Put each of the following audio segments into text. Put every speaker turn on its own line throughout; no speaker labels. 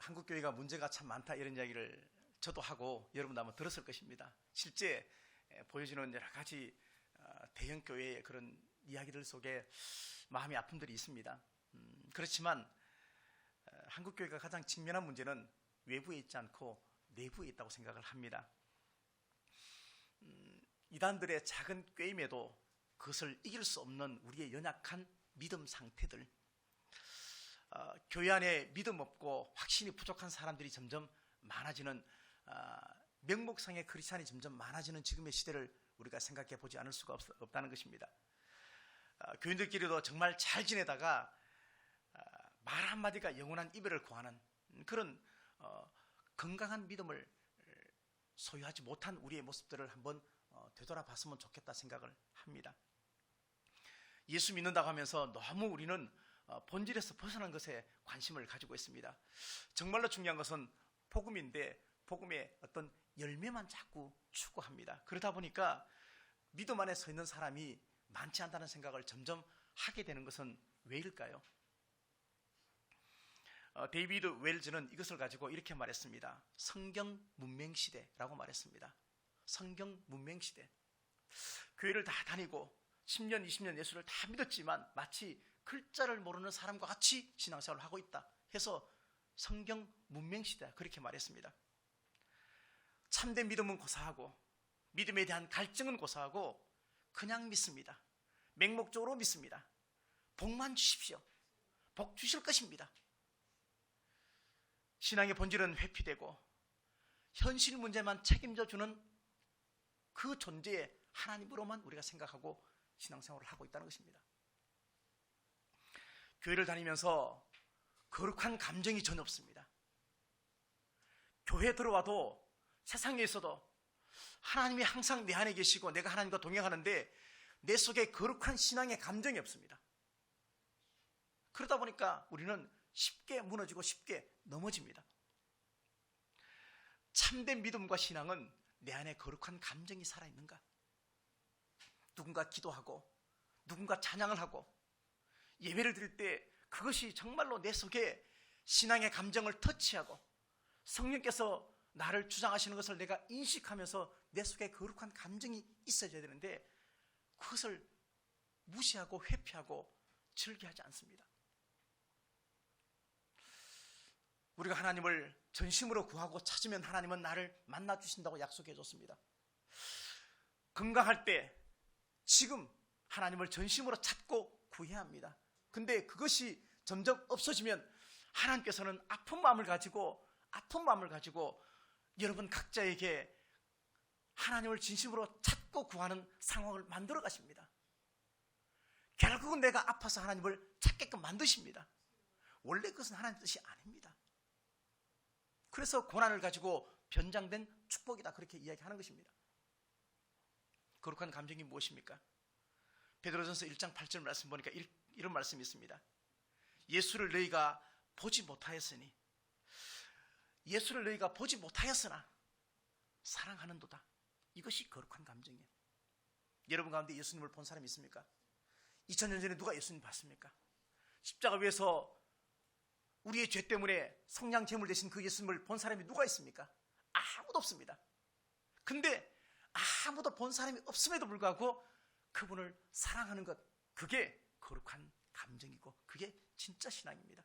한국 교회가 문제가 참 많다 이런 이야기를 저도 하고 여러분도 아마 들었을 것입니다. 실제 보여지는 여러 가지 대형 교회의 그런 이야기들 속에 마음의 아픔들이 있습니다. 그렇지만 한국 교회가 가장 직면한 문제는 외부에 있지 않고 내부에 있다고 생각을 합니다. 이단들의 작은 꾀임에도 그것을 이길 수 없는 우리의 연약한 믿음 상태들, 교회 안에 믿음 없고 확신이 부족한 사람들이 점점 많아지는, 명목상의 크리스찬이 점점 많아지는 지금의 시대를 우리가 생각해 보지 않을 수가 없다는 것입니다. 교인들끼리도 정말 잘 지내다가 말 한마디가 영원한 이별을 구하는 그런 건강한 믿음을 소유하지 못한 우리의 모습들을 한번 되돌아봤으면 좋겠다 생각을 합니다. 예수 믿는다고 하면서 너무 우리는 본질에서 벗어난 것에 관심을 가지고 있습니다. 정말로 중요한 것은 복음인데 복음의 어떤 열매만 자꾸 추구합니다. 그러다 보니까 믿음 안에 서 있는 사람이 많지 않다는 생각을 점점 하게 되는 것은 왜일까요? 데이비드 웰즈는 이것을 가지고 이렇게 말했습니다. 성경 문맹 시대라고 말했습니다. 성경 문맹 시대. 교회를 다 다니고 10년, 20년 예수를 다 믿었지만 마치 글자를 모르는 사람과 같이 신앙생활을 하고 있다 해서 성경 문맹 시대 그렇게 말했습니다. 참된 믿음은 고사하고 믿음에 대한 갈증은 고사하고 그냥 믿습니다. 맹목적으로 믿습니다. 복만 주십시오. 복 주실 것입니다. 신앙의 본질은 회피되고 현실 문제만 책임져 주는 그 존재의 하나님으로만 우리가 생각하고 신앙생활을 하고 있다는 것입니다. 교회를 다니면서 거룩한 감정이 전혀 없습니다. 교회에 들어와도 세상에 있어도 하나님이 항상 내 안에 계시고 내가 하나님과 동행하는데 내 속에 거룩한 신앙의 감정이 없습니다. 그러다 보니까 우리는 쉽게 무너지고 쉽게 넘어집니다. 참된 믿음과 신앙은 내 안에 거룩한 감정이 살아있는가? 누군가 기도하고 누군가 찬양을 하고 예배를 드릴 때 그것이 정말로 내 속에 신앙의 감정을 터치하고 성령께서 나를 주장하시는 것을 내가 인식하면서 내 속에 거룩한 감정이 있어야 되는데 그것을 무시하고 회피하고 즐겨하지 않습니다. 우리가 하나님을 전심으로 구하고 찾으면 하나님은 나를 만나주신다고 약속해 줬습니다. 건강할 때 지금 하나님을 전심으로 찾고 구해야 합니다. 근데 그것이 점점 없어지면 하나님께서는 아픈 마음을 가지고 여러분 각자에게 하나님을 진심으로 찾고 구하는 상황을 만들어 가십니다. 결국은 내가 아파서 하나님을 찾게끔 만드십니다. 원래 그것은 하나님의 뜻이 아닙니다. 그래서 고난을 가지고 변장된 축복이다 그렇게 이야기하는 것입니다. 거룩한 감정이 무엇입니까? 베드로전서 1장 8절 말씀 보니까 이런 말씀이 있습니다. 예수를 너희가 보지 못하였으니 예수를 너희가 보지 못하였으나 사랑하는도다. 이것이 거룩한 감정이에요. 여러분 가운데 예수님을 본 사람이 있습니까? 2000년 전에 누가 예수님 봤습니까? 십자가 위에서 우리의 죄 때문에 성량 제물 되신 그 예수님을 본 사람이 누가 있습니까? 아무도 없습니다. 근데 아무도 본 사람이 없음에도 불구하고 그분을 사랑하는 것, 그게 거룩한 감정이고 그게 진짜 신앙입니다.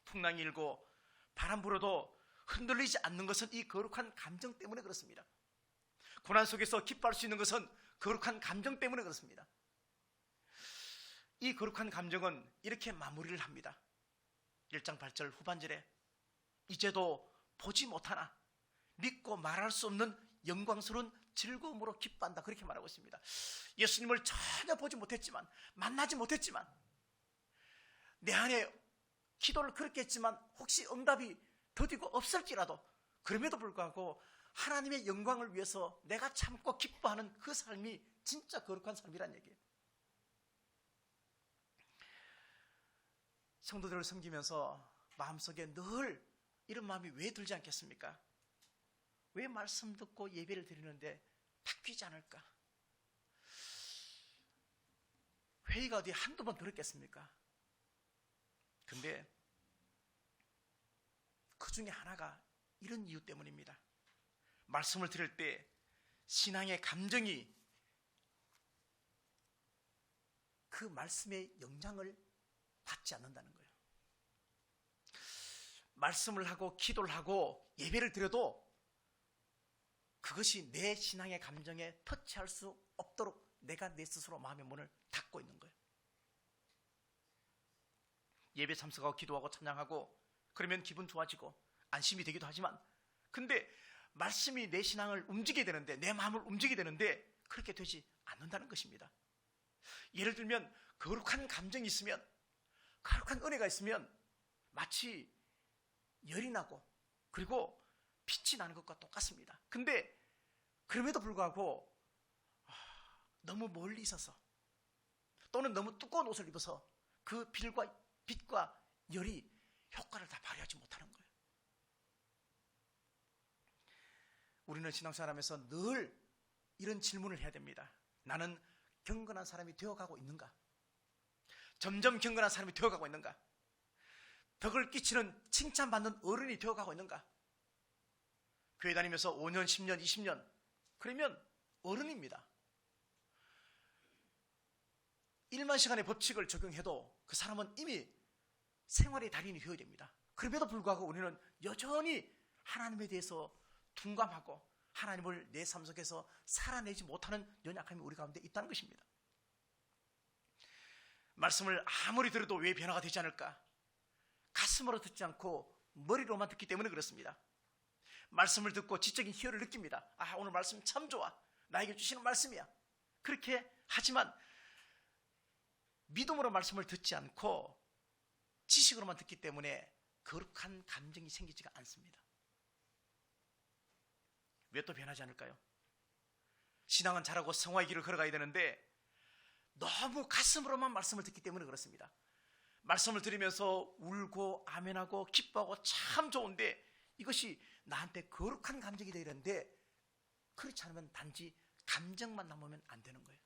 풍랑이 일고 바람 불어도 흔들리지 않는 것은 이 거룩한 감정 때문에 그렇습니다. 고난 속에서 기뻐할 수 있는 것은 거룩한 감정 때문에 그렇습니다. 이 거룩한 감정은 이렇게 마무리를 합니다. 1장 8절 후반절에 이제도 보지 못하나 믿고 말할 수 없는 영광스러운 즐거움으로 기뻐한다 그렇게 말하고 있습니다. 예수님을 전혀 보지 못했지만 만나지 못했지만 내 안에 기도를 그렇게 했지만 혹시 응답이 더디고 없을지라도 그럼에도 불구하고 하나님의 영광을 위해서 내가 참고 기뻐하는 그 삶이 진짜 거룩한 삶이란 얘기예요. 성도들을 섬기면서 마음속에 늘 이런 마음이 왜 들지 않겠습니까? 왜 말씀 듣고 예배를 드리는데 바뀌지 않을까? 회의가 어디 한두 번 들었겠습니까? 근데 그 중에 하나가 이런 이유 때문입니다. 말씀을 들을 때 신앙의 감정이 그 말씀의 영향을 받지 않는다는 거예요. 말씀을 하고 기도를 하고 예배를 드려도 그것이 내 신앙의 감정에 터치할 수 없도록 내가 내 스스로 마음의 문을 닫고 있는 거예요. 예배 참석하고 기도하고 찬양하고 그러면 기분 좋아지고 안심이 되기도 하지만, 근데 말씀이 내 신앙을 움직이게 되는데, 내 마음을 움직이게 되는데 그렇게 되지 않는다는 것입니다. 예를 들면 거룩한 감정이 있으면, 거룩한 은혜가 있으면 마치 열이 나고 그리고 빛이 나는 것과 똑같습니다. 근데 그럼에도 불구하고 너무 멀리 있어서 또는 너무 두꺼운 옷을 입어서 그 빛과 열이 효과를 다 발휘하지 못하는 거예요. 우리는 신앙생활하면서 늘 이런 질문을 해야 됩니다. 나는 경건한 사람이 되어가고 있는가? 점점 경건한 사람이 되어가고 있는가? 덕을 끼치는 칭찬받는 어른이 되어가고 있는가? 교회 다니면서 5년, 10년, 20년 그러면 어른입니다. 1만 시간의 법칙을 적용해도 그 사람은 이미 생활의 달인이 되어야 됩니다. 그럼에도 불구하고 우리는 여전히 하나님에 대해서 둔감하고 하나님을 내 삶 속에서 살아내지 못하는 연약함이 우리 가운데 있다는 것입니다. 말씀을 아무리 들어도 왜 변화가 되지 않을까? 가슴으로 듣지 않고 머리로만 듣기 때문에 그렇습니다. 말씀을 듣고 지적인 희열을 느낍니다. 오늘 말씀 참 좋아. 나에게 주시는 말씀이야. 그렇게 하지만 믿음으로 말씀을 듣지 않고 지식으로만 듣기 때문에 거룩한 감정이 생기지가 않습니다. 왜 또 변하지 않을까요? 신앙은 잘하고 성화의 길을 걸어가야 되는데 너무 가슴으로만 말씀을 듣기 때문에 그렇습니다. 말씀을 들으면서 울고 아멘하고 기뻐하고 참 좋은데 이것이 나한테 거룩한 감정이 되어야 되는데 그렇지 않으면 단지 감정만 남으면 안 되는 거예요.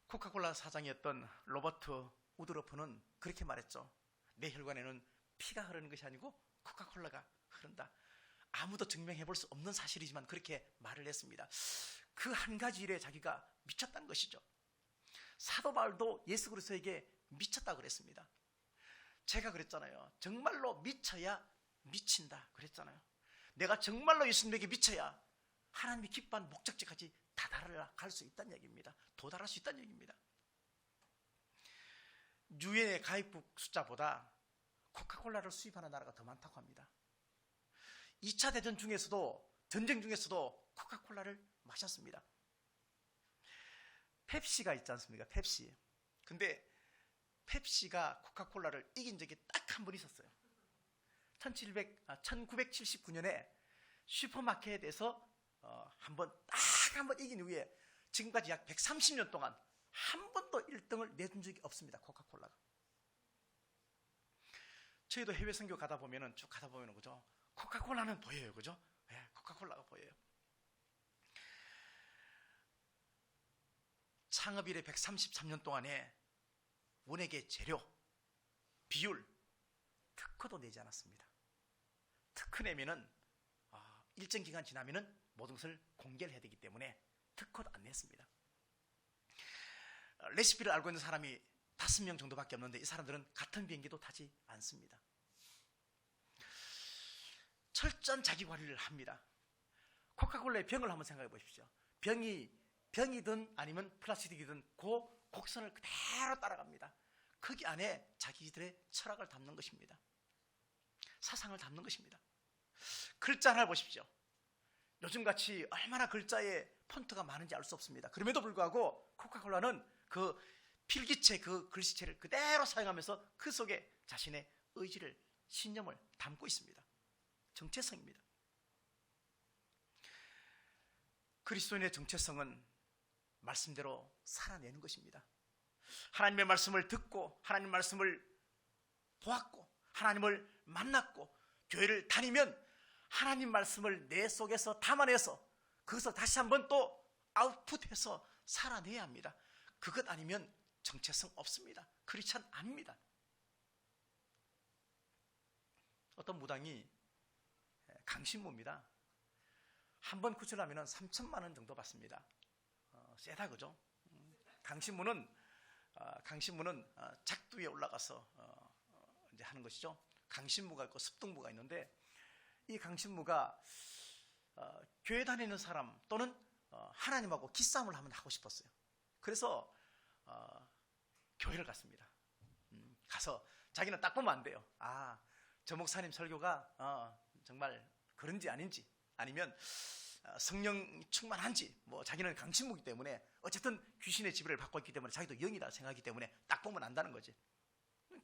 코카콜라 사장이었던 로버트 우드러프는 그렇게 말했죠. 내 혈관에는 피가 흐르는 것이 아니고 코카콜라가 흐른다. 아무도 증명해 볼 수 없는 사실이지만 그렇게 말을 했습니다. 그 한 가지 일에 자기가 미쳤다는 것이죠. 사도 바울도 예수 그리스도에게 미쳤다고 그랬습니다. 제가 그랬잖아요. 정말로 미쳐야 미친다 그랬잖아요. 내가 정말로 예수님에게 미쳐야 하나님이 기뻐하는 목적지까지 다다라갈 수 있다는 얘기입니다. 도달할 수 있다는 얘기입니다. 유엔의 가입국 숫자보다 코카콜라를 수입하는 나라가 더 많다고 합니다. 2차 대전 중에서도, 전쟁 중에서도 코카콜라를 마셨습니다. 펩시가 있지 않습니까? 펩시. 근데 펩시가 코카콜라를 이긴 적이 딱 한 번 있었어요. 1979년에 슈퍼마켓에서 한 번 이긴 후에 지금까지 약 130년 동안 한 번도 1등을 내준 적이 없습니다. 코카콜라가. 저희도 해외 선교 가다 보면은 쭉 가다 보면은 그죠? 코카콜라는 보여요. 그죠? 네, 코카콜라가 보여요. 창업 이래 133년 동안에 원액의 재료, 비율, 특허도 내지 않았습니다. 특허 내면은 일정 기간 지나면은 모든 것을 공개를 해야 되기 때문에 특허도 안 냈습니다. 레시피를 알고 있는 사람이 5명 정도밖에 없는데 이 사람들은 같은 비행기도 타지 않습니다. 철저한 자기 관리를 합니다. 코카콜라의 병을 한번 생각해 보십시오. 병이든 아니면 플라스틱이든 그 곡선을 그대로 따라갑니다. 거기 안에 자기들의 철학을 담는 것입니다. 사상을 담는 것입니다. 글자 하나를 보십시오. 요즘같이 얼마나 글자에 폰트가 많은지 알 수 없습니다. 그럼에도 불구하고 코카콜라는 그 필기체, 그 글씨체를 그대로 사용하면서 그 속에 자신의 의지를, 신념을 담고 있습니다. 정체성입니다. 그리스도인의 정체성은 말씀대로 살아내는 것입니다. 하나님의 말씀을 듣고 하나님의 말씀을 보았고 하나님을 만났고 교회를 다니면 하나님 말씀을 내 속에서 담아내서 그것을 다시 한번 또 아웃풋해서 살아내야 합니다. 그것 아니면 정체성 없습니다. 크리스찬 아닙니다. 어떤 무당이 강신무입니다. 한 번 구슬하면 3천만 원 정도 받습니다. 세다 그죠? 강신무는 작두에 올라가서 이제 하는 것이죠. 강신무가 있고 습등무가 있는데 이 강신무가 교회 다니는 사람 또는 하나님하고 기싸움을 한번 하고 싶었어요. 그래서 교회를 갔습니다. 가서 자기는 딱 보면 안 돼요. 저 목사님 설교가 정말 그런지 아닌지, 아니면 성령 충만한지, 뭐 자기는 강신무기 때문에 어쨌든 귀신의 지배를 받고 있기 때문에 자기도 영이다 생각하기 때문에 딱 보면 안다는 거지.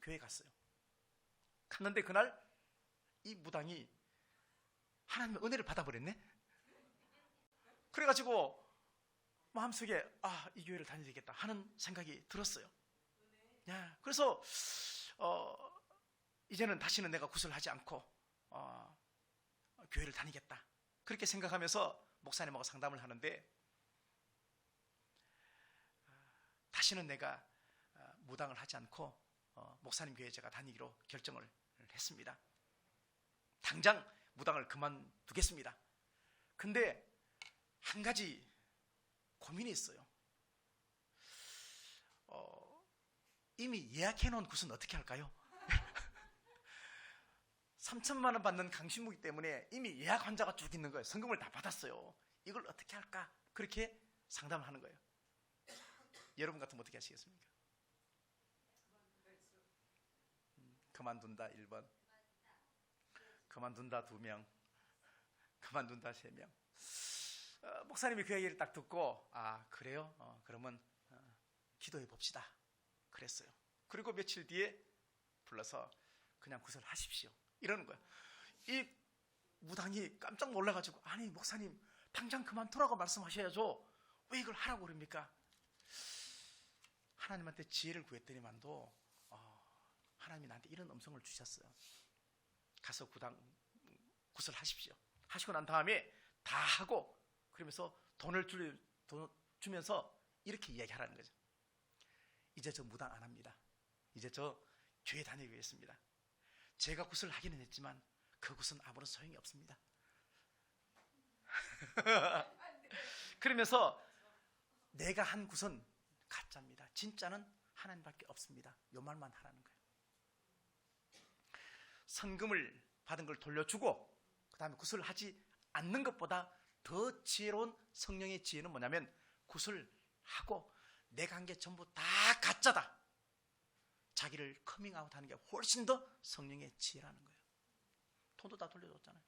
교회 갔어요. 갔는데 그날 이 무당이 하나님의 은혜를 받아버렸네. 그래가지고 마음속에 이 교회를 다녀야 되겠다 하는 생각이 들었어요. 그래서 이제는 다시는 내가 구슬하지 않고 교회를 다니겠다 그렇게 생각하면서 목사님하고 상담을 하는데, 다시는 내가 무당을 하지 않고 목사님 교회에 제가 다니기로 결정을 했습니다. 당장 무당을 그만두겠습니다. 근데 한 가지 고민이 있어요. 이미 예약해 놓은 곳은 어떻게 할까요? 3천만 원 받는 강신무기 때문에 이미 예약 환자가 쭉 있는 거예요. 성금을 다 받았어요. 이걸 어떻게 할까? 그렇게 상담을 하는 거예요. 여러분 같으면 어떻게 하시겠습니까? 그만둔다 1번, 그만둔다 2명, 그만둔다 3명. 목사님이 그 얘기를 딱 듣고 그래요? 그러면 기도해 봅시다 그랬어요. 그리고 며칠 뒤에 불러서 그냥 구슬하십시오 이러는 거예요. 이 무당이 깜짝 놀라가지고, 아니 목사님 당장 그만두라고 말씀하셔야죠, 왜 이걸 하라고 그럽니까? 하나님한테 지혜를 구했더니만도 하나님이 나한테 이런 음성을 주셨어요. 가서 구슬하십시오. 하시고 난 다음에 다 하고, 그러면서 돈을 주면서 이렇게 이야기하라는 거죠. 이제 저 무당 안 합니다. 이제 저 교회 다니겠습니다. 제가 굿을 하기는 했지만 그 굿은 아무런 소용이 없습니다. 그러면서 내가 한 굿은 가짜입니다. 진짜는 하나님밖에 없습니다. 요 말만 하라는 거예요. 성금을 받은 걸 돌려주고 그 다음에 굿을 하지 않는 것보다 더 지혜로운 성령의 지혜는 뭐냐면, 굿을 하고 내가 한 게 전부 다 가짜다, 자기를 커밍아웃 하는 게 훨씬 더 성령의 지혜라는 거예요. 돈도 다 돌려줬잖아요.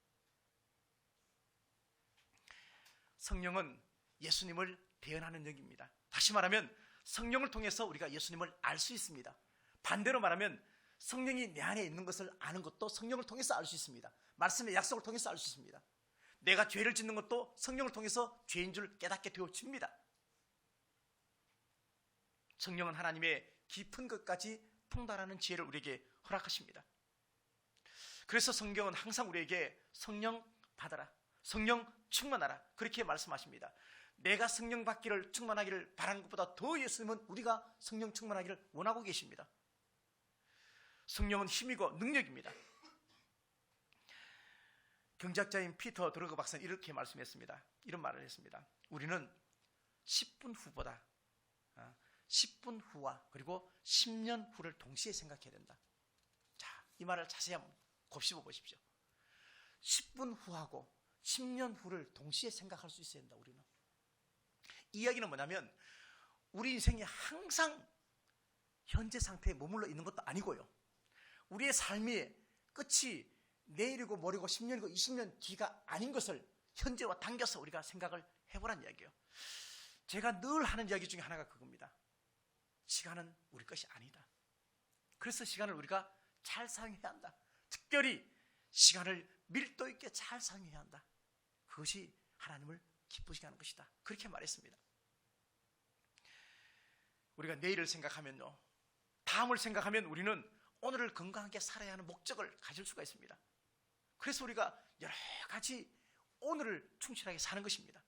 성령은 예수님을 대언하는 영입니다. 다시 말하면 성령을 통해서 우리가 예수님을 알 수 있습니다. 반대로 말하면 성령이 내 안에 있는 것을 아는 것도 성령을 통해서 알 수 있습니다. 말씀의 약속을 통해서 알 수 있습니다. 내가 죄를 짓는 것도 성령을 통해서 죄인 줄 깨닫게 되어집니다. 성령은 하나님의 깊은 것까지 통달하는 지혜를 우리에게 허락하십니다. 그래서 성경은 항상 우리에게 성령 받아라, 성령 충만하라 그렇게 말씀하십니다. 내가 성령 받기를, 충만하기를 바라는 것보다 더 예수님은 우리가 성령 충만하기를 원하고 계십니다. 성령은 힘이고 능력입니다. 경제학자인 피터 드러그 박사는 이렇게 말씀했습니다. 이런 말을 했습니다. 우리는 10분 후보다 10분 후와 그리고 10년 후를 동시에 생각해야 된다. 자, 이 말을 자세히 한번 곱씹어 보십시오. 10분 후하고 10년 후를 동시에 생각할 수 있어야 된다. 우리는 이 이야기는 뭐냐면, 우리 인생이 항상 현재 상태에 머물러 있는 것도 아니고요, 우리의 삶의 끝이 내일이고 모레고 10년이고 20년 뒤가 아닌 것을 현재와 당겨서 우리가 생각을 해보란 이야기예요. 제가 늘 하는 이야기 중에 하나가 그겁니다. 시간은 우리 것이 아니다. 그래서 시간을 우리가 잘 사용해야 한다. 특별히 시간을 밀도 있게 잘 사용해야 한다. 그것이 하나님을 기쁘시게 하는 것이다. 그렇게 말했습니다. 우리가 내일을 생각하면요, 다음을 생각하면 우리는 오늘을 건강하게 살아야 하는 목적을 가질 수가 있습니다. 그래서 우리가 여러 가지 오늘을 충실하게 사는 것입니다.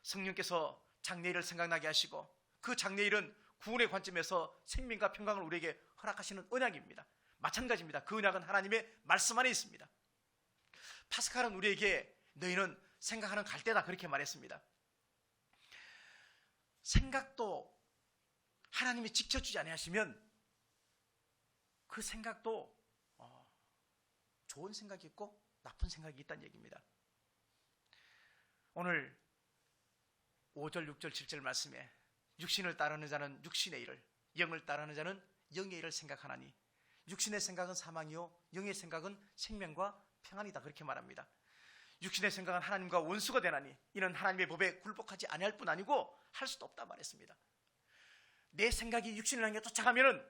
성령께서 장래일을 생각나게 하시고 그 장래일은 구원의 관점에서 생명과 평강을 우리에게 허락하시는 언약입니다. 마찬가지입니다. 그 언약은 하나님의 말씀 안에 있습니다. 파스칼은 우리에게 너희는 생각하는 갈대다 그렇게 말했습니다. 생각도 하나님이 지켜주지 아니하시면 그 생각도 좋은 생각이 있고 나쁜 생각이 있다는 얘기입니다. 오늘 5절, 6절, 7절 말씀에 육신을 따르는 자는 육신의 일을, 영을 따르는 자는 영의 일을 생각하나니 육신의 생각은 사망이요 영의 생각은 생명과 평안이다 그렇게 말합니다. 육신의 생각은 하나님과 원수가 되나니 이는 하나님의 법에 굴복하지 아니할 뿐 아니고 할 수도 없다 말했습니다. 내 생각이 육신을 향해 쫓아가면은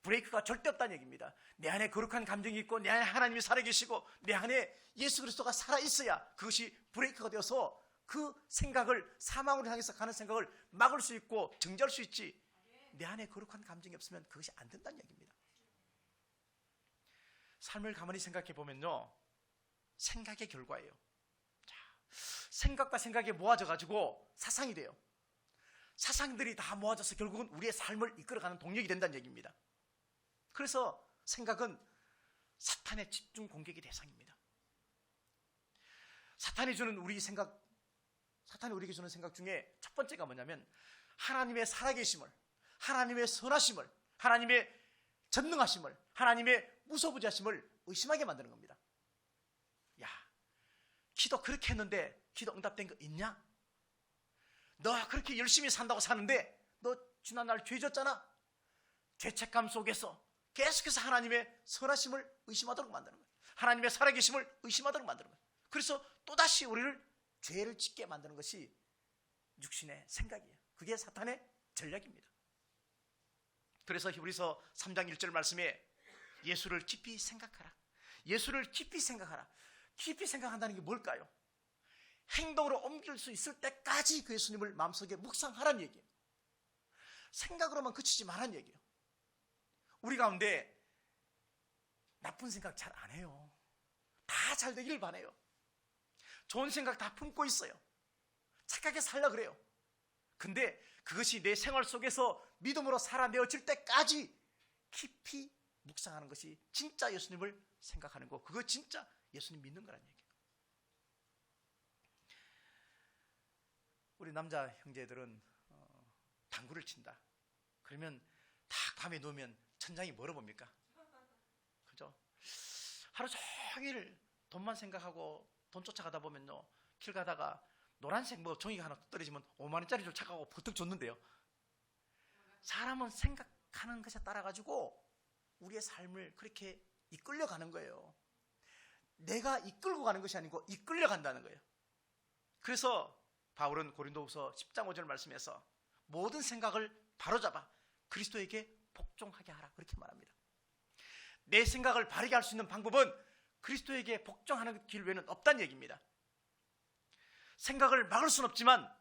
브레이크가 절대 없다는 얘기입니다. 내 안에 거룩한 감정이 있고 내 안에 하나님이 살아계시고 내 안에 예수 그리스도가 살아있어야 그것이 브레이크가 되어서 그 생각을, 사망으로 향해서 가는 생각을 막을 수 있고 정지할 수 있지. 내 안에 거룩한 감정이 없으면 그것이 안 된다는 얘기입니다. 삶을 가만히 생각해 보면요, 생각의 결과예요. 자, 생각과 생각이 모아져 가지고 사상이 돼요. 사상들이 다 모아져서 결국은 우리의 삶을 이끌어가는 동력이 된다는 얘기입니다. 그래서 생각은 사탄의 집중 공격의 대상입니다. 사탄이 우리에게 주는 생각 중에 첫 번째가 뭐냐면 하나님의 살아계심을, 하나님의 선하심을, 하나님의 전능하심을, 하나님의 무소부지하심을 의심하게 만드는 겁니다. 야, 기도 그렇게 했는데 기도 응답된 거 있냐? 너 그렇게 열심히 산다고 사는데 너 지난날 죄 졌잖아. 죄책감 속에서 계속해서 하나님의 선하심을 의심하도록 만드는 거예요. 하나님의 살아계심을 의심하도록 만드는 거예요. 그래서 또다시 우리를 죄를 짓게 만드는 것이 육신의 생각이에요. 그게 사탄의 전략입니다. 그래서 히브리서 3장 1절 말씀에 예수를 깊이 생각하라. 예수를 깊이 생각하라. 깊이 생각한다는 게 뭘까요? 행동으로 옮길 수 있을 때까지 그 예수님을 마음속에 묵상하라는 얘기예요. 생각으로만 그치지 말라는 얘기예요. 우리 가운데 나쁜 생각 잘 안 해요. 다 잘 되기를 바라요. 좋은 생각 다 품고 있어요. 착하게 살려 그래요. 근데 그것이 내 생활 속에서 믿음으로 살아내어질 때까지 깊이 묵상하는 것이 진짜 예수님을 생각하는 거, 그거 진짜 예수님 믿는 거란 얘기예요. 우리 남자 형제들은 당구를 친다. 그러면 딱 밤에 누우면 천장이 뭐로 봅니까? 그죠? 하루 종일 돈만 생각하고 돈 쫓아가다 보면요, 길 가다가 노란색 종이가 하나 떨어지면 5만 원짜리 좀 착하고 버뜩 줬는데요. 사람은 생각하는 것에 따라 가지고 우리의 삶을 그렇게 이끌려가는 거예요. 내가 이끌고 가는 것이 아니고 이끌려간다는 거예요. 그래서 바울은 고린도후서 10장 5절 말씀에서 모든 생각을 바로잡아 그리스도에게 복종하게 하라 그렇게 말합니다. 내 생각을 바르게 할 수 있는 방법은 그리스도에게 복종하는 길 외에는 없다는 얘기입니다. 생각을 막을 수는 없지만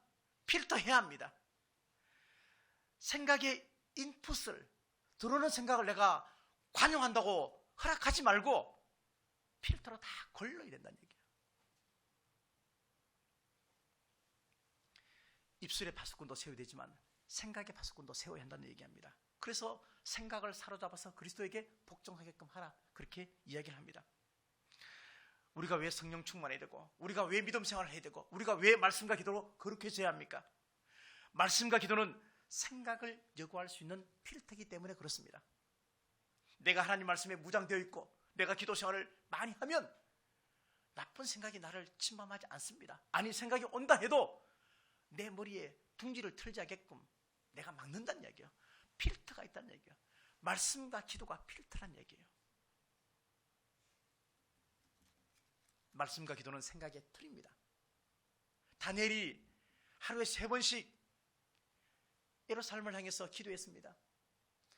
필터해야 합니다. 생각의 인풋을, 들어오는 생각을 내가 관용한다고 허락하지 말고 필터로 다 걸러야 된다는 얘기예요. 입술의 파수꾼도 세워야 되지만 생각의 파수꾼도 세워야 한다는 얘기합니다. 그래서 생각을 사로잡아서 그리스도에게 복종하게끔 하라 그렇게 이야기를 합니다. 우리가 왜 성령 충만해야 되고, 우리가 왜 믿음 생활을 해야 되고, 우리가 왜 말씀과 기도로 거룩해져야 합니까? 말씀과 기도는 생각을 여과할 수 있는 필터이기 때문에 그렇습니다. 내가 하나님 말씀에 무장되어 있고 내가 기도 생활을 많이 하면 나쁜 생각이 나를 침범하지 않습니다. 아니, 생각이 온다 해도 내 머리에 둥지를 틀지 않게끔 내가 막는다는 얘기예요. 필터가 있다는 얘기예요. 말씀과 기도가 필터란 얘기예요. 말씀과 기도는 생각의 틀입니다. 다니엘이 하루에 3번씩 예루살렘을 향해서 기도했습니다.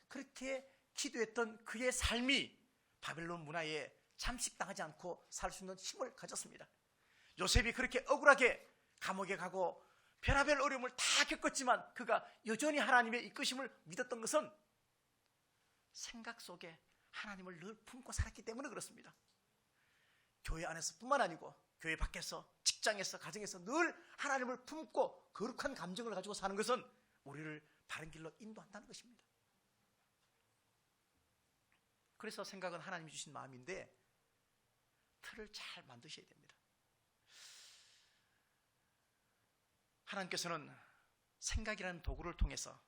그렇게 기도했던 그의 삶이 바벨론 문화에 잠식당하지 않고 살 수 있는 힘을 가졌습니다. 요셉이 그렇게 억울하게 감옥에 가고 별하별 어려움을 다 겪었지만 그가 여전히 하나님의 이끄심을 믿었던 것은 생각 속에 하나님을 늘 품고 살았기 때문에 그렇습니다. 교회 안에서뿐만 아니고 교회 밖에서, 직장에서, 가정에서 늘 하나님을 품고 거룩한 감정을 가지고 사는 것은 우리를 바른 길로 인도한다는 것입니다. 그래서 생각은 하나님이 주신 마음인데 틀을 잘 만드셔야 됩니다. 하나님께서는 생각이라는 도구를 통해서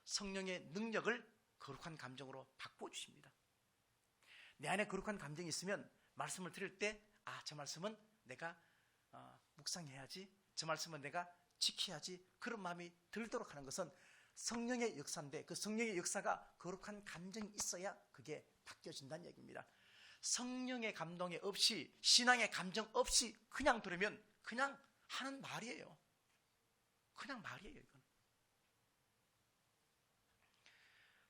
성령의 능력을 거룩한 감정으로 바꾸어 주십니다. 내 안에 거룩한 감정이 있으면 말씀을 들을 때 저 말씀은 내가 묵상해야지, 저 말씀은 내가 지켜야지, 그런 마음이 들도록 하는 것은 성령의 역사인데, 그 성령의 역사가 거룩한 감정이 있어야 그게 바뀌어진다는 얘기입니다. 성령의 감동이 없이, 신앙의 감정 없이 그냥 들으면 그냥 하는 말이에요. 그냥 말이에요. 이건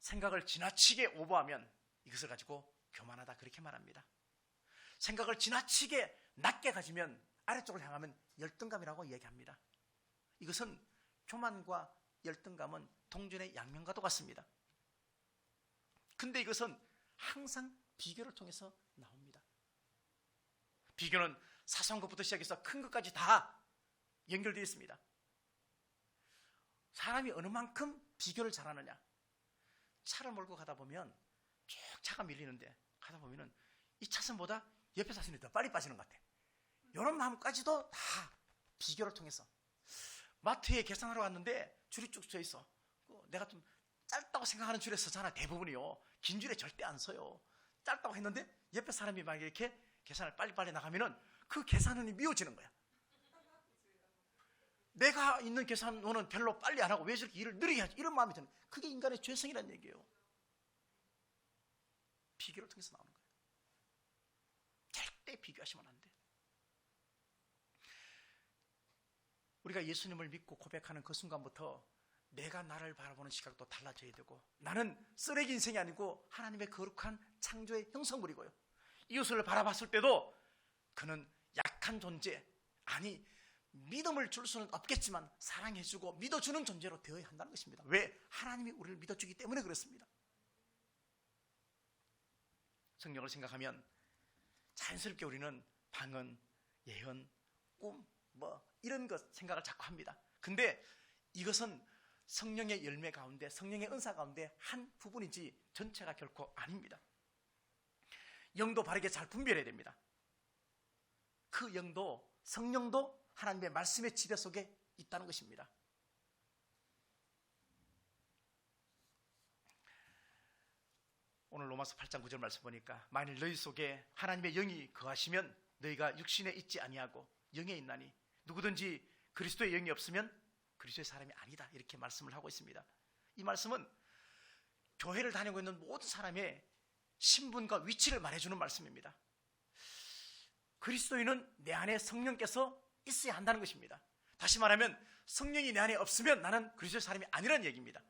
생각을 지나치게 오버하면 이것을 가지고 교만하다, 그렇게 말합니다. 생각을 지나치게 낮게 가지면, 아래쪽을 향하면 열등감이라고 이야기합니다. 이것은 교만과 열등감은 동전의 양면과 똑같습니다. 근데 이것은 항상 비교를 통해서 나옵니다. 비교는 사소한 것부터 시작해서 큰 것까지 다 연결되어 있습니다. 사람이 어느 만큼 비교를 잘하느냐. 차를 몰고 가다 보면 쭉 차가 밀리는데 가다 보면은 이 차선보다 옆에 차선이 더 빨리 빠지는 것 같아. 이런 마음까지도 다 비교를 통해서. 마트에 계산하러 갔는데 줄이 쭉 서 있어. 내가 좀 짧다고 생각하는 줄에 서잖아. 대부분이요. 긴 줄에 절대 안 서요. 짧다고 했는데 옆에 사람이 막 이렇게 계산을 빨리빨리 나가면은 그 계산원이 미워지는 거야. 내가 있는 계산원은 별로 빨리 안 하고 왜 저렇게 일을 느리게 하지? 이런 마음이 드는, 그게 인간의 죄성이라는 얘기예요. 비교를 통해서 나오는 거예요. 절대 비교하시면 안 돼. 우리가 예수님을 믿고 고백하는 그 순간부터 내가 나를 바라보는 시각도 달라져야 되고, 나는 쓰레기 인생이 아니고 하나님의 거룩한 창조의 형성물이고요. 이웃을 바라봤을 때도 그는 약한 존재, 아니 믿음을 줄 수는 없겠지만 사랑해주고 믿어주는 존재로 되어야 한다는 것입니다. 왜? 하나님이 우리를 믿어주기 때문에 그렇습니다. 성령을 생각하면 자연스럽게 우리는 방언, 예언, 꿈, 이런 것 생각을 자꾸 합니다. 근데 이것은 성령의 열매 가운데, 성령의 은사 가운데 한 부분이지 전체가 결코 아닙니다. 영도 바르게 잘 분별해야 됩니다. 그 영도, 성령도 하나님의 말씀의 지배 속에 있다는 것입니다. 오늘 로마서 8장 9절 말씀 보니까 만일 너희 속에 하나님의 영이 거하시면 너희가 육신에 있지 아니하고 영에 있나니 누구든지 그리스도의 영이 없으면 그리스도의 사람이 아니다, 이렇게 말씀을 하고 있습니다. 이 말씀은 교회를 다니고 있는 모든 사람의 신분과 위치를 말해주는 말씀입니다. 그리스도인은 내 안에 성령께서 있어야 한다는 것입니다. 다시 말하면 성령이 내 안에 없으면 나는 그리스도의 사람이 아니라는 얘기입니다.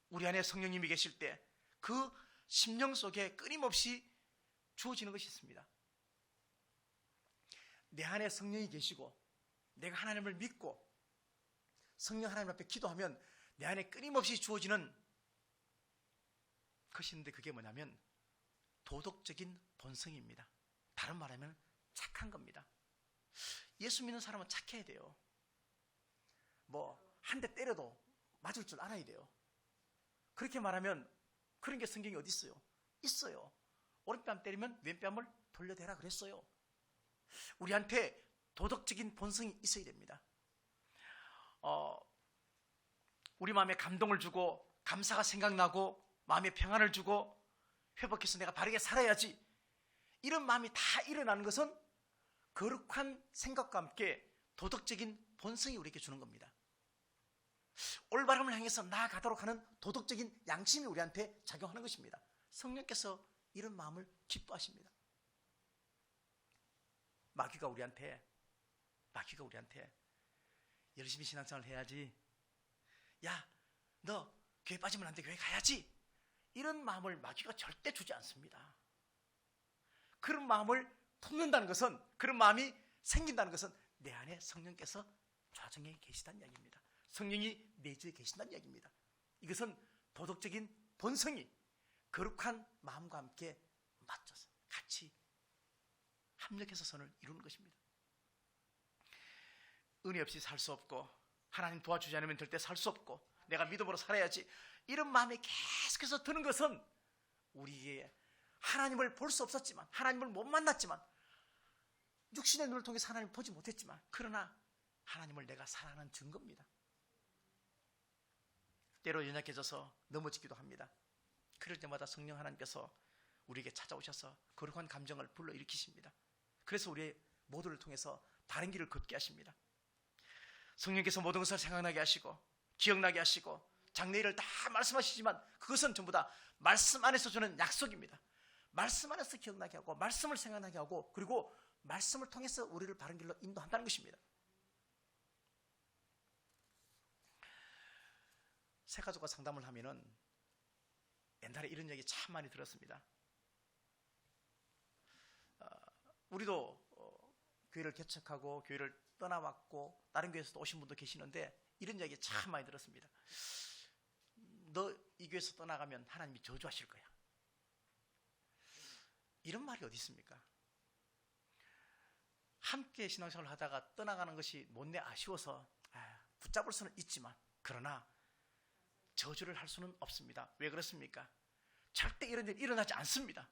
우리 안에 성령님이 계실 때 그 심령 속에 끊임없이 주어지는 것이 있습니다. 내 안에 성령이 계시고 내가 하나님을 믿고 성령 하나님 앞에 기도하면 내 안에 끊임없이 주어지는 것이 있는데, 그게 뭐냐면 도덕적인 본성입니다. 다른 말하면 착한 겁니다. 예수 믿는 사람은 착해야 돼요. 한 대 때려도 맞을 줄 알아야 돼요. 그렇게 말하면 그런 게 성경에 어디 있어요? 있어요. 오른뺨 때리면 왼뺨을 돌려대라 그랬어요. 우리한테 도덕적인 본성이 있어야 됩니다. 우리 마음에 감동을 주고 감사가 생각나고 마음에 평안을 주고 회복해서 내가 바르게 살아야지, 이런 마음이 다 일어나는 것은 거룩한 생각과 함께 도덕적인 본성이 우리에게 주는 겁니다. 올바름을 향해서 나아가도록 하는 도덕적인 양심이 우리한테 작용하는 것입니다. 성령께서 이런 마음을 기뻐하십니다. 마귀가 우리한테 열심히 신앙생활을 해야지, 야 너 교회 빠지면 안 돼, 교회 가야지, 이런 마음을 마귀가 절대 주지 않습니다. 그런 마음을 품는다는 것은, 그런 마음이 생긴다는 것은 내 안에 성령께서 좌정에 계시다는 이야기입니다. 성령이 내주에 계신다는 이야기입니다. 이것은 도덕적인 본성이 거룩한 마음과 함께 맞춰서 같이 합력해서 선을 이루는 것입니다. 은혜 없이 살 수 없고 하나님 도와주지 않으면 절대 살 수 없고 내가 믿음으로 살아야지, 이런 마음이 계속해서 드는 것은 우리에게 하나님을 볼 수 없었지만, 하나님을 못 만났지만, 육신의 눈을 통해서 하나님을 보지 못했지만, 그러나 하나님을 내가 사랑하는 증거입니다. 때로 연약해져서 넘어지기도 합니다. 그럴 때마다 성령 하나님께서 우리에게 찾아오셔서 거룩한 감정을 불러일으키십니다. 그래서 우리의 모두를 통해서 다른 길을 걷게 하십니다. 성령께서 모든 것을 생각나게 하시고 기억나게 하시고 장래일을 다 말씀하시지만 그것은 전부 다 말씀 안에서 주는 약속입니다. 말씀 안에서 기억나게 하고 말씀을 생각나게 하고 그리고 말씀을 통해서 우리를 바른 길로 인도한다는 것입니다. 새가족과 상담을 하면은 옛날에 이런 얘기 참 많이 들었습니다. 우리도 교회를 개척하고 교회를 떠나왔고 다른 교회에서도 오신 분도 계시는데 이런 얘기 참 많이 들었습니다. 너 이 교회에서 떠나가면 하나님이 저주하실 거야. 이런 말이 어디 있습니까? 함께 신앙생활을 하다가 떠나가는 것이 못내 아쉬워서 붙잡을 수는 있지만 그러나 저주를 할 수는 없습니다. 왜 그렇습니까? 절대 이런 일 일어나지 않습니다.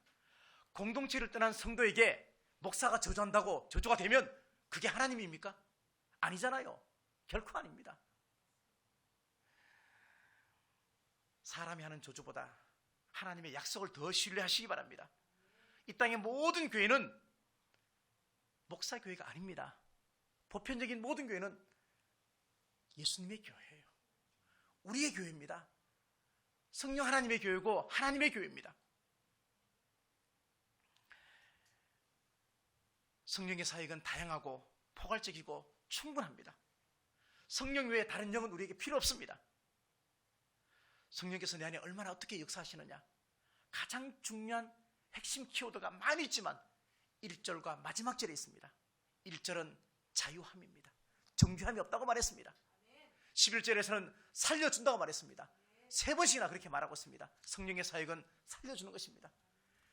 공동체를 떠난 성도에게 목사가 저주한다고 저주가 되면 그게 하나님입니까? 아니잖아요. 결코 아닙니다. 사람이 하는 저주보다 하나님의 약속을 더 신뢰하시기 바랍니다. 이 땅의 모든 교회는 목사 교회가 아닙니다. 보편적인 모든 교회는 예수님의 교회예요. 우리의 교회입니다. 성령 하나님의 교회고 하나님의 교회입니다. 성령의 사역은 다양하고 포괄적이고 충분합니다. 성령 외에 다른 영은 우리에게 필요 없습니다. 성령께서 내 안에 얼마나 어떻게 역사하시느냐, 가장 중요한 핵심 키워드가 많이 있지만 1절과 마지막 절에 있습니다. 1절은 자유함입니다. 정죄함이 없다고 말했습니다. 11절에서는 살려준다고 말했습니다. 3번씩이나 그렇게 말하고 있습니다. 성령의 사역은 살려주는 것입니다.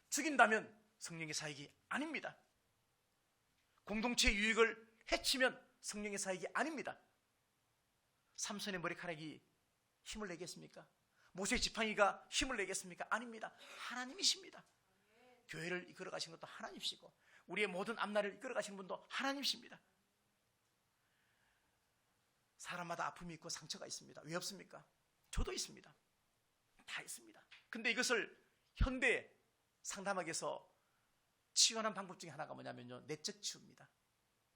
죽인다면 성령의 사역이 아닙니다. 공동체의 유익을 해치면 성령의 사역이 아닙니다. 삼손의 머리카락이 힘을 내겠습니까? 모세의 지팡이가 힘을 내겠습니까? 아닙니다. 하나님이십니다. 교회를 이끌어 가신 것도 하나님이시고 우리의 모든 앞날을 이끌어 가시는 분도 하나님이십니다. 사람마다 아픔이 있고 상처가 있습니다. 왜 없습니까? 저도 있습니다. 다 있습니다. 근데 이것을 현대 상담학에서 치유하는 방법 중에 하나가 뭐냐면요, 내적 치유입니다.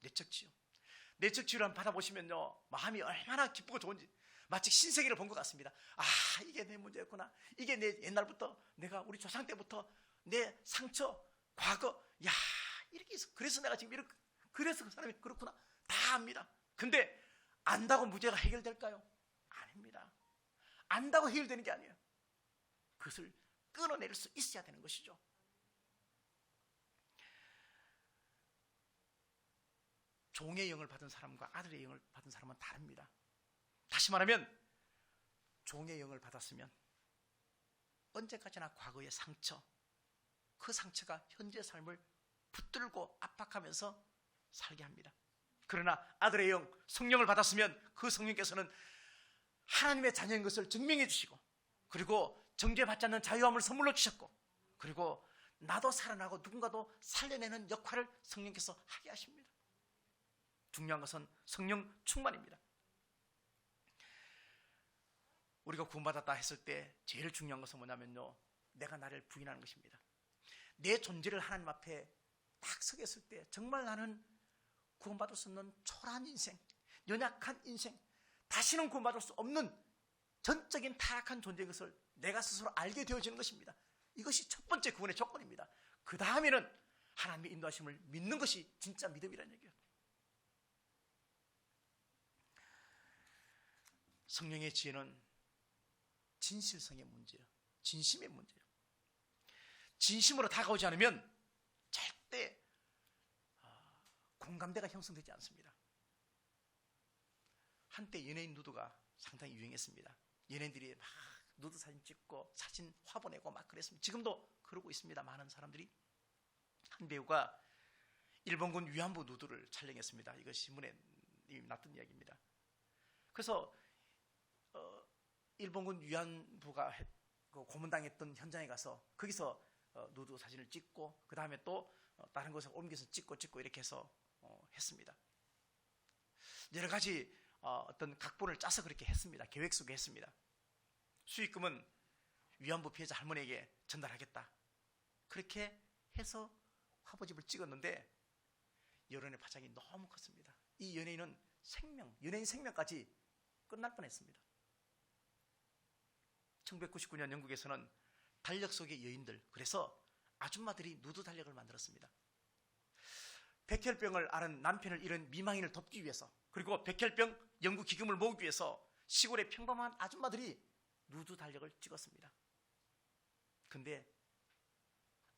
내적 치유. 내적 치유를 한번 받아보시면요, 마음이 얼마나 기쁘고 좋은지 마치 신세계를 본 것 같습니다. 아, 이게 내 문제였구나. 이게 내 옛날부터 내가 우리 조상 때부터 내 상처, 과거, 야, 이렇게 있어. 그래서 내가 지금 이렇게, 그래서 그 사람이 그렇구나. 다 압니다. 근데 안다고 문제가 해결될까요? 아닙니다. 안다고 해결되는 게 아니에요. 그것을 끊어낼 수 있어야 되는 것이죠. 종의 영을 받은 사람과 아들의 영을 받은 사람은 다릅니다. 다시 말하면 종의 영을 받았으면 언제까지나 과거의 상처, 그 상처가 현재 삶을 붙들고 압박하면서 살게 합니다. 그러나 아들의 영, 성령을 받았으면 그 성령께서는 하나님의 자녀인 것을 증명해 주시고 그리고 정죄받지 않는 자유함을 선물로 주셨고 그리고 나도 살아나고 누군가도 살려내는 역할을 성령께서 하게 하십니다. 중요한 것은 성령 충만입니다. 우리가 구원받았다 했을 때 제일 중요한 것은 뭐냐면요, 내가 나를 부인하는 것입니다. 내 존재를 하나님 앞에 딱 서게 했을 때 정말 나는 구원받을 수 없는 초라한 인생, 연약한 인생, 다시는 구원받을 수 없는 전적인 타락한 존재인 것을 내가 스스로 알게 되어지는 것입니다. 이것이 첫 번째 구원의 조건입니다. 그 다음에는 하나님의 인도하심을 믿는 것이 진짜 믿음이라는 얘기예요. 성령의 지혜는 진실성의 문제예요. 진심의 문제예요. 진심으로 다가오지 않으면 절대 공감대가 형성되지 않습니다. 한때 연예인 누드가 상당히 유행했습니다. 연예인들이 막 누드 사진 찍고 사진 화 보내고 막 그랬습니다. 지금도 그러고 있습니다. 많은 사람들이. 한 배우가 일본군 위안부 누드를 촬영했습니다. 이거 신문에 났던 이야기입니다. 그래서 일본군 위안부가 그 고문당했던 현장에 가서 거기서 누드 사진을 찍고 그 다음에 또 다른 곳에 옮겨서 찍고 이렇게 해서 했습니다. 여러 가지 어떤 각본을 짜서 그렇게 했습니다. 계획 속에 했습니다. 수익금은 위안부 피해자 할머니에게 전달하겠다. 그렇게 해서 화보집을 찍었는데 여론의 파장이 너무 컸습니다. 이 연예인은 연예인 생명까지 끝날 뻔했습니다. 1999년 영국에서는 달력 속의 여인들, 그래서 아줌마들이 누드 달력을 만들었습니다. 백혈병을 앓은 남편을 잃은 미망인을 돕기 위해서, 그리고 백혈병 연구 기금을 모으기 위해서 시골의 평범한 아줌마들이 누드 달력을 찍었습니다. 근데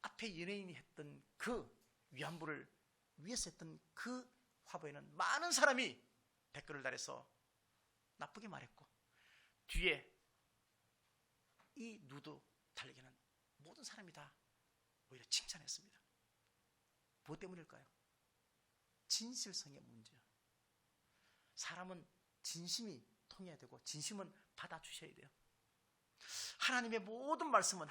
앞에 연예인이 했던 그 위안부를 위해서 했던 그 화보에는 많은 사람이 댓글을 달아서 나쁘게 말했고, 뒤에 이 누드 달력에는 모든 사람이 다 오히려 칭찬했습니다. 무엇 때문일까요? 진실성의 문제예요. 사람은 진심이 통해야 되고 진심은 받아주셔야 돼요. 하나님의 모든 말씀은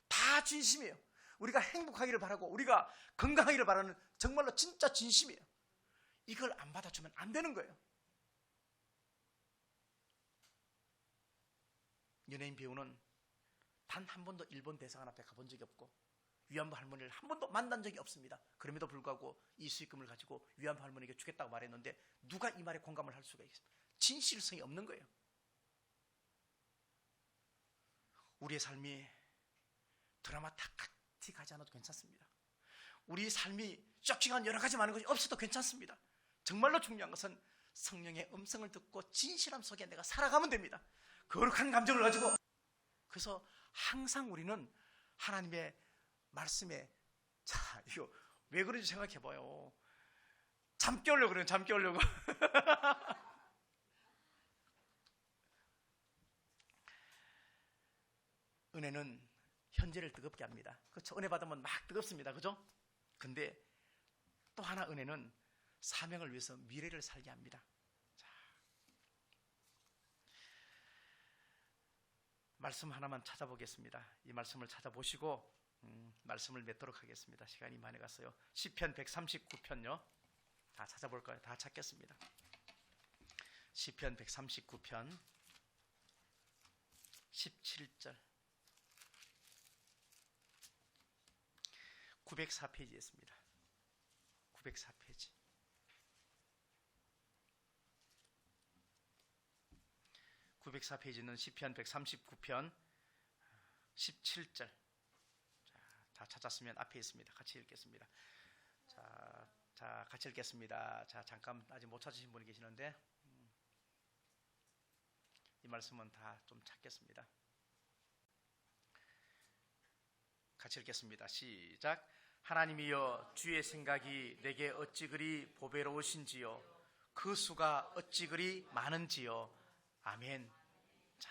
다 진심이에요. 우리가 행복하기를 바라고 우리가 건강하기를 바라는 정말로 진짜 진심이에요. 이걸 안 받아주면 안 되는 거예요. 연예인 배우는 단 한 번도 일본 대사관 앞에 가본 적이 없고 위안부 할머니를 한 번도 만난 적이 없습니다. 그럼에도 불구하고 이 수익금을 가지고 위안부 할머니에게 주겠다고 말했는데 누가 이 말에 공감을 할 수가 있습니까? 진실성이 없는 거예요. 우리의 삶이 드라마 다 같이 가지 않아도 괜찮습니다. 우리 삶이 쩍찍한 여러 가지 많은 것이 없어도 괜찮습니다. 정말로 중요한 것은 성령의 음성을 듣고 진실함 속에 내가 살아가면 됩니다. 거룩한 감정을 가지고. 그래서 항상 우리는 하나님의 말씀에, 자, 이거 왜 그런지 생각해 봐요. 잠 깨우려고 그래요. 잠 깨우려고. 은혜는 현재를 뜨겁게 합니다. 그렇죠? 은혜 받으면 막 뜨겁습니다. 그죠? 근데 또 하나 은혜는 사명을 위해서 미래를 살게 합니다. 자, 말씀 하나만 찾아보겠습니다. 이 말씀을 찾아보시고 말씀을 맺도록 하겠습니다. 시간이 많이 갔어요. 시편 139편요. 다 찾아볼까요? 다 찾겠습니다. 시편 139편 17절 904페이지에 있습니다. 904페이지. (904페이지는) 시편 139편 17절. 다 찾았으면 앞에 있습니다. 같이 읽겠습니다. 자, 같이 읽겠습니다. 자, 잠깐 아직 못 찾으신 분이 계시는데 이 말씀은 다 좀 찾겠습니다. 같이 읽겠습니다. 시작. 하나님이여, 주의 생각이 내게 어찌 그리 보배로우신지요, 그 수가 어찌 그리 많은지요. 아멘. 자,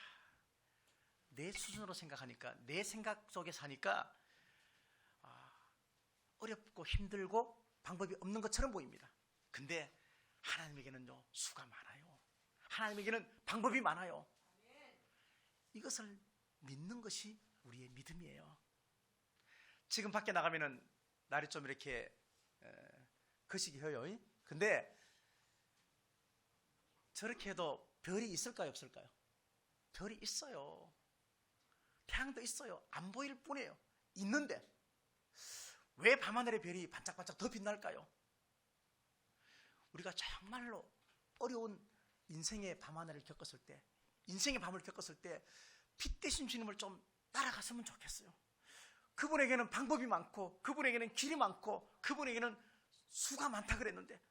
내 수준으로 생각하니까, 내 생각 속에 사니까 어렵고 힘들고 방법이 없는 것처럼 보입니다. 근데 하나님에게는요, 수가 많아요. 하나님에게는 방법이 많아요. 이것을 믿는 것이 우리의 믿음이에요. 지금 밖에 나가면은 날이 좀 이렇게 거시기 해요. 근데 저렇게 해도 별이 있을까요, 없을까요? 별이 있어요. 태양도 있어요. 안 보일 뿐이에요. 있는데 왜 밤하늘의 별이 반짝반짝 더 빛날까요? 우리가 정말로 어려운 인생의 밤하늘을 겪었을 때, 인생의 밤을 겪었을 때 빛 대신 주님을 좀 따라갔으면 좋겠어요. 그분에게는 방법이 많고, 그분에게는 길이 많고, 그분에게는 수가 많다 그랬는데,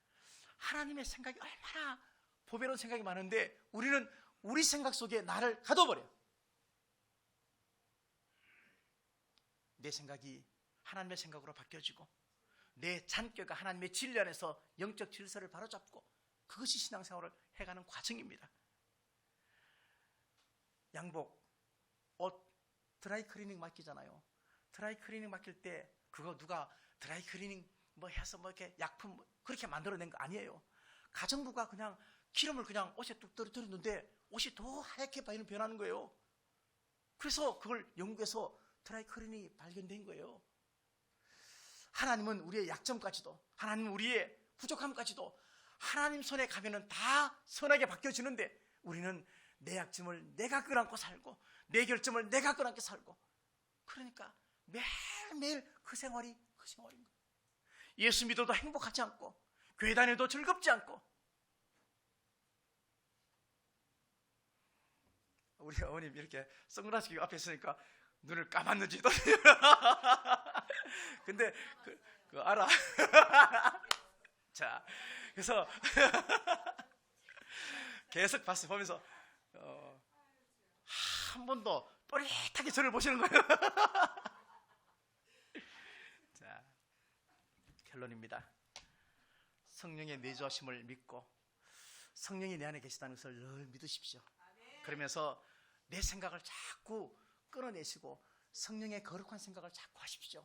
하나님의 생각이 얼마나 보배로운 생각이 많은데 우리는 우리 생각 속에 나를 가둬버려요. 내 생각이 하나님의 생각으로 바뀌어지고, 내 잔꾀가 하나님의 진리 안에서 영적 질서를 바로잡고, 그것이 신앙생활을 해가는 과정입니다. 양복, 옷, 드라이클리닝 맡기잖아요. 드라이클리닝 맡길 때 그거 누가 드라이클리닝 뭐 해서 뭐 이렇게 약품 그렇게 만들어낸 거 아니에요. 가정부가 그냥 기름을 그냥 옷에 뚝 떨어뜨렸는데 옷이 더 하얗게 변하는 거예요. 그래서 그걸 영국에서 드라이클린이 발견된 거예요. 하나님은 우리의 약점까지도, 하나님은 우리의 부족함까지도 하나님 손에 가면은 다 선하게 바뀌어지는데, 우리는 내 약점을 내가 끌어안고 살고 내 결점을 내가 끌어안고 살고, 그러니까 매일매일 그 생활인 거예요. 예수 믿어도 행복하지 않고 교회 다녀도 즐겁지 않고. 우리 어머님 이렇게 선글라스 끼고 앞에 있으니까 눈을 감았는지도 근데 그 알아. 자, 그래서 계속 보면서 한 번도 또렷하게 저를 보시는 거예요. 자, 결론입니다. 성령의 내주하심을 믿고 성령이 내 안에 계시다는 것을 늘 믿으십시오. 그러면서 내 생각을 자꾸 끌어내시고 성령의 거룩한 생각을 자꾸 하십시오.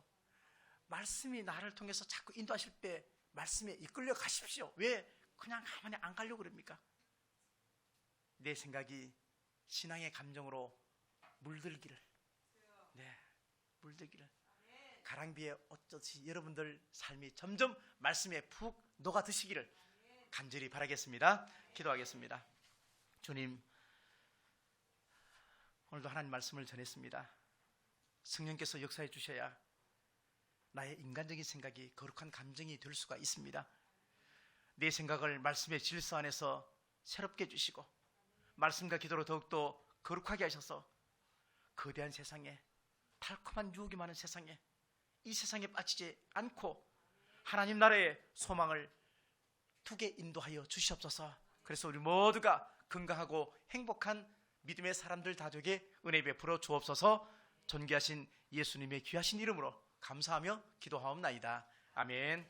말씀이 나를 통해서 자꾸 인도하실 때 말씀에 이끌려 가십시오. 왜 그냥 가만히 안 가려고 그럽니까? 내 생각이 신앙의 감정으로 물들기를, 물들기를, 가랑비에 어쩌듯이 여러분들 삶이 점점 말씀에 푹 녹아 드시기를 간절히 바라겠습니다. 기도하겠습니다. 주님, 오늘도 하나님 말씀을 전했습니다. 성령께서 역사해 주셔야 나의 인간적인 생각이 거룩한 감정이 될 수가 있습니다. 내 생각을 말씀의 질서 안에서 새롭게 해주시고 말씀과 기도로 더욱더 거룩하게 하셔서 거대한 세상에, 달콤한 유혹이 많은 세상에, 이 세상에 빠지지 않고 하나님 나라의 소망을 두게 인도하여 주시옵소서. 그래서 우리 모두가 건강하고 행복한 믿음의 사람들 다 되게 은혜 베풀어 주옵소서. 존귀하신 예수님의 귀하신 이름으로 감사하며 기도하옵나이다. 아멘.